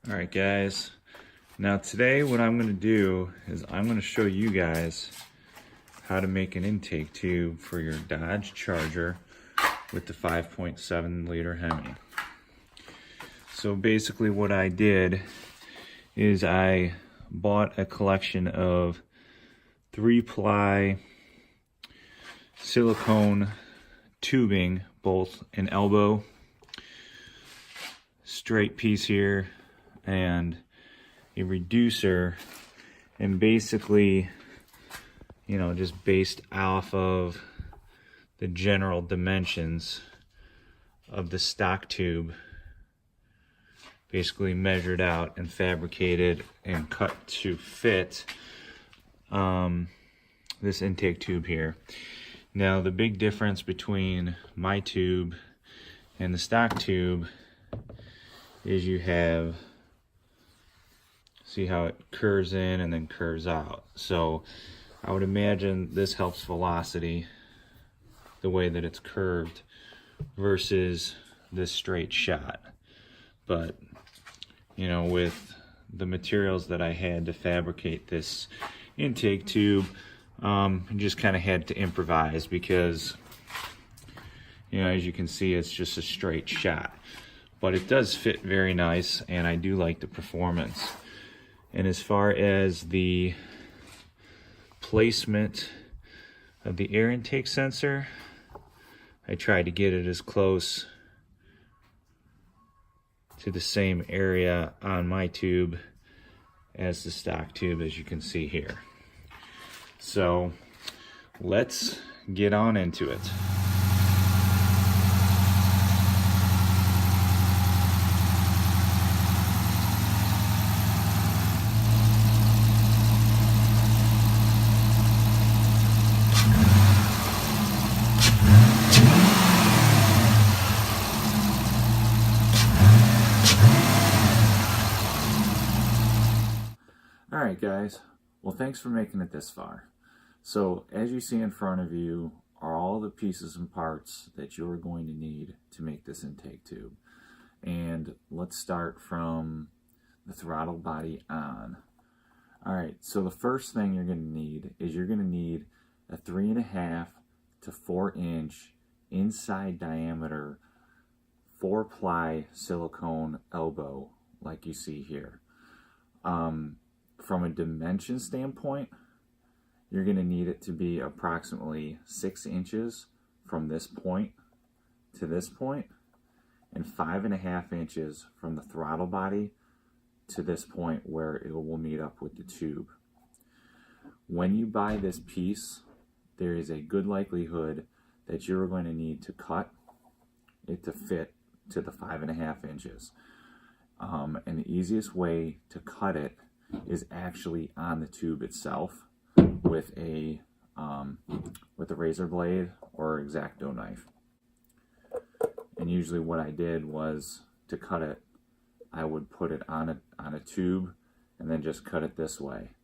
All right, guys. Now today what I'm going to do is I'm going to show you guys how to make an intake tube for your Dodge Charger with the 5.7 liter Hemi. So basically what I did is I bought a collection of 3-ply silicone tubing, both an elbow, straight piece here, and a reducer, and basically, just based off of the general dimensions of the stock tube, basically measured out and fabricated and cut to fit this intake tube here. Now the big difference between my tube and the stock tube is you have, see how it curves in and then curves out. So I would imagine this helps velocity, the way that it's curved versus this straight shot. But with the materials that I had to fabricate this intake tube, I just kind of had to improvise because as you can see, it's just a straight shot, but it does fit very nice and I do like the performance. And as far as the placement of the air intake sensor, I tried to get it as close to the same area on my tube as the stock tube, as you can see here. So let's get on into it. Alright guys, well thanks for making it this far. So as you see in front of you are all the pieces and parts that you're going to need to make this intake tube. And let's start from the throttle body on. Alright, so the first thing you're going to need is you're going to need a 3.5 to 4 inch inside diameter 4-ply silicone elbow like you see here. From a dimension standpoint, you're going to need it to be approximately 6 inches from this point to this point, and 5.5 inches from the throttle body to this point where it will meet up with the tube. When you buy this piece, there is a good likelihood that you're going to need to cut it to fit to the 5.5 inches. And the easiest way to cut it is actually on the tube itself with a razor blade or X-Acto knife. And usually what I did was, to cut it, I would put it on a tube and then just cut it this way.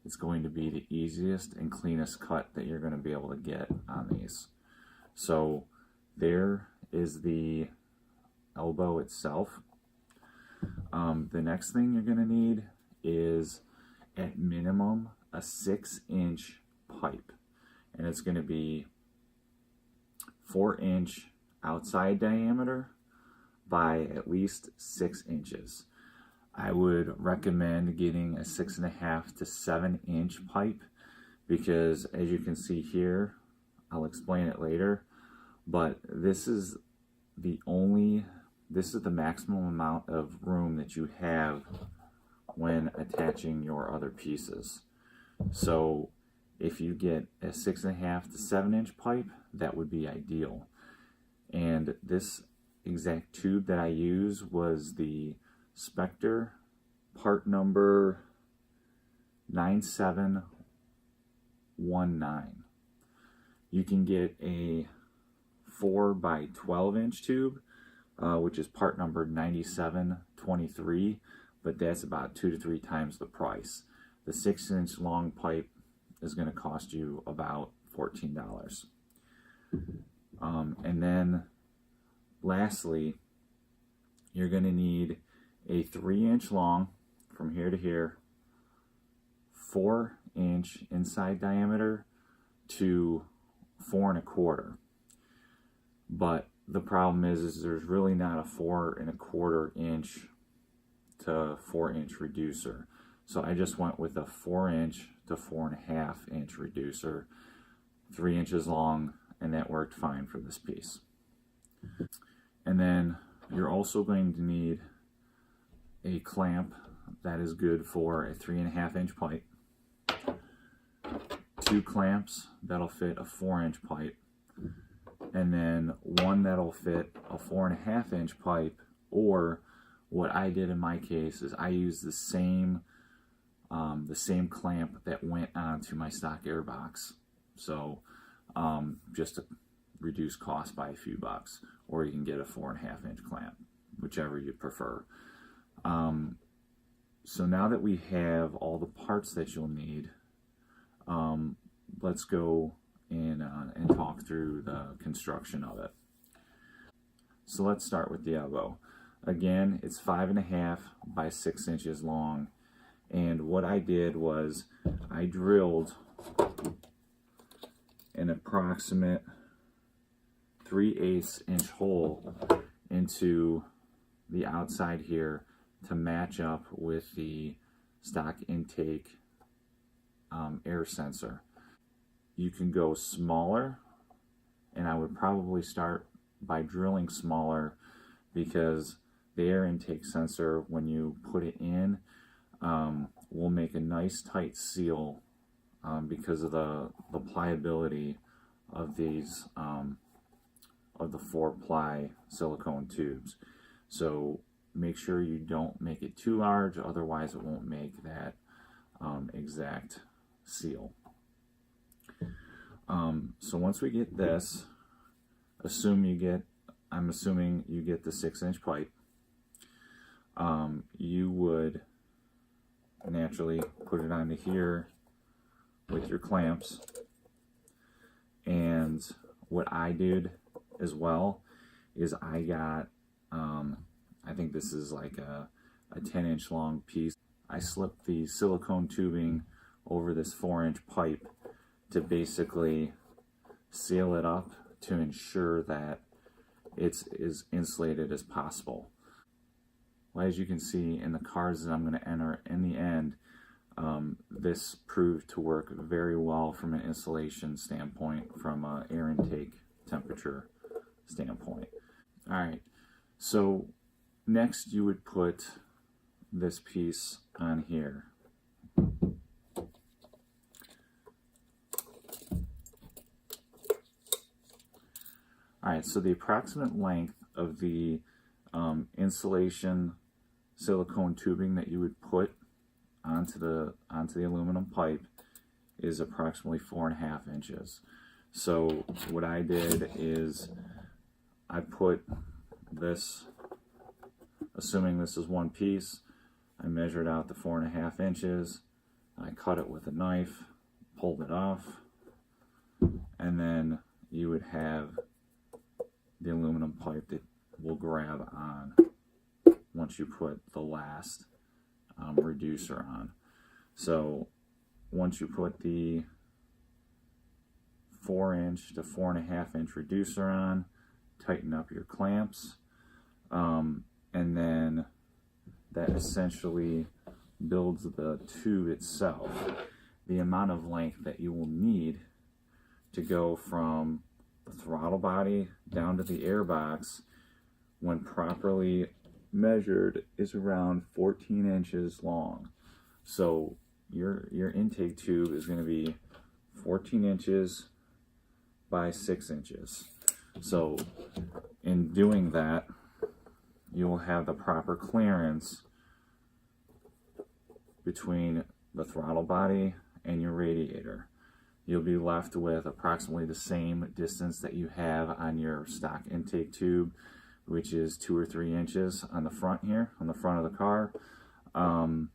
It's going to be the easiest and cleanest cut that you're going to be able to get on these. So there is the elbow itself. The next thing you're going to need is at minimum a 6-inch pipe, and it's going to be 4-inch outside diameter by at least 6 inches. I would recommend getting a 6.5 to 7-inch pipe because, as you can see here, I'll explain it later, but this is the maximum amount of room that you have when attaching your other pieces. So if you get a 6.5 to 7-inch pipe, that would be ideal. And this exact tube that I use was the Spectre part number 9719. You can get a 4 by 12-inch tube, which is part number 9723, but that's about 2 to 3 times the price. The 6-inch long pipe is going to cost you about $14. And then lastly, you're going to need a 3-inch long from here to here, 4-inch inside diameter to 4 1/4. But the problem is there's really not a 4 1/4 inch to 4-inch reducer. So I just went with a 4-inch to 4 1/2 inch reducer, 3 inches long, and that worked fine for this piece. And then you're also going to need a clamp that is good for a 3 1/2 inch pipe, 2 clamps that'll fit a 4-inch pipe, and then one that'll fit a 4 1/2 inch pipe. Or what I did in my case is I used the same clamp that went onto my stock airbox. So just to reduce cost by a few bucks, or you can get a 4 1/2 inch clamp, whichever you prefer. So now that we have all the parts that you'll need, let's go and talk through the construction of it. So let's start with the elbow. Again, it's 5 1/2 by 6 inches long. And what I did was I drilled an approximate 3/8 inch hole into the outside here to match up with the stock intake air sensor. You can go smaller, and I would probably start by drilling smaller, because the air intake sensor, when you put it in, will make a nice tight seal because of the pliability of these of the 4-ply silicone tubes. So make sure you don't make it too large, otherwise it won't make that exact seal. So once we get this, I'm assuming you get the 6-inch pipe. You would naturally put it onto here with your clamps. And what I did as well is I got, I think this is like a 10-inch long piece. I slipped the silicone tubing over this 4-inch pipe to basically seal it up to ensure that it's as insulated as possible. Well, as you can see in the cards that I'm going to enter in the end, this proved to work very well from an insulation standpoint, from an air intake temperature standpoint. All right, so next you would put this piece on here. All right, so the approximate length of the insulation silicone tubing that you would put onto the aluminum pipe is approximately 4 1/2 inches. So what I did is I put this, assuming this is one piece, I measured out the 4 1/2 inches, I cut it with a knife, pulled it off, and then you would have the aluminum pipe that will grab on once you put the last reducer on. So once you put the 4-inch to 4 1/2 inch reducer on, tighten up your clamps, and then that essentially builds the tube itself. The amount of length that you will need to go from the throttle body down to the air box, when properly measured, is around 14 inches long. So your intake tube is going to be 14 inches by 6 inches. So in doing that, you will have the proper clearance between the throttle body and your radiator. You'll be left with approximately the same distance that you have on your stock intake tube, which is 2 or 3 inches on the front here, on the front of the car, and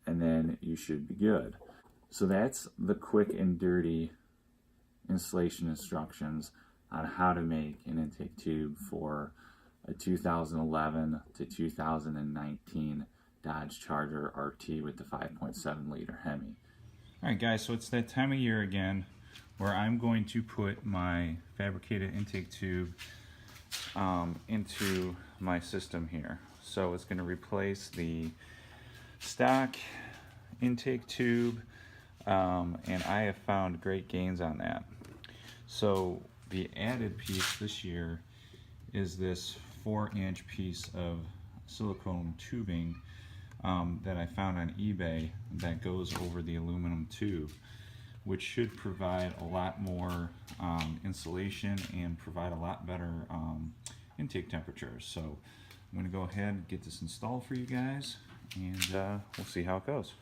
then you should be good. So that's the quick and dirty installation instructions on how to make an intake tube for a 2011 to 2019 Dodge Charger RT with the 5.7 liter Hemi. Alright guys, so it's that time of year again where I'm going to put my fabricated intake tube into my system here. So it's going to replace the stock intake tube, and I have found great gains on that. So the added piece this year is this 4-inch piece of silicone tubing that I found on eBay that goes over the aluminum tube, which should provide a lot more insulation and provide a lot better intake temperatures. So I'm going to go ahead and get this installed for you guys, and we'll see how it goes.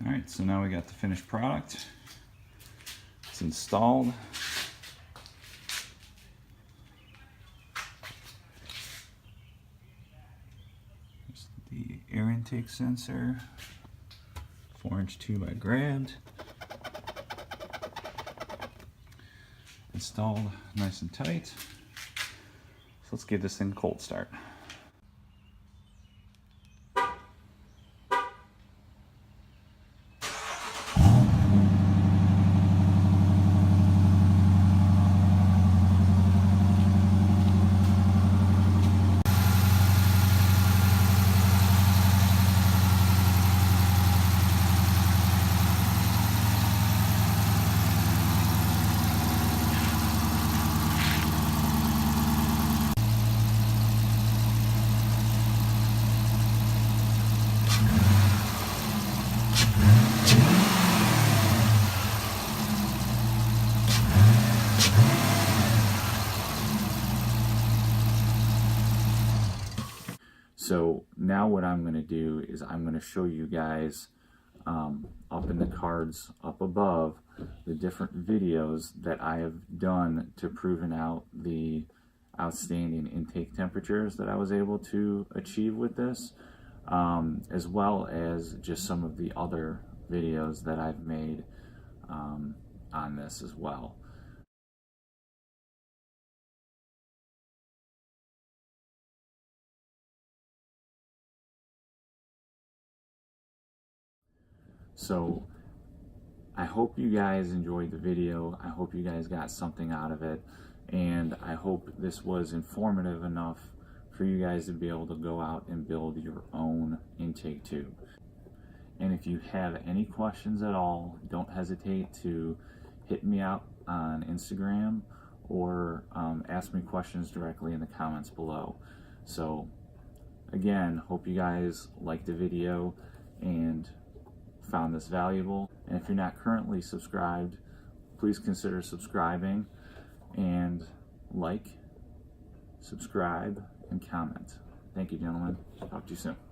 Alright, so now we got the finished product. It's installed. There's the air intake sensor. 4-inch tube I grabbed. Installed nice and tight. So let's give this thing a cold start. So now what I'm going to do is I'm going to show you guys up in the cards up above the different videos that I have done to proving out the outstanding intake temperatures that I was able to achieve with this, as well as just some of the other videos that I've made on this as well. So I hope you guys enjoyed the video. I hope you guys got something out of it, and I hope this was informative enough for you guys to be able to go out and build your own intake tube. And if you have any questions at all, don't hesitate to hit me up on Instagram or ask me questions directly in the comments below. So again, hope you guys liked the video and found this valuable. And if you're not currently subscribed, please consider subscribing, and like, subscribe, and comment. Thank you, gentlemen. Talk to you soon.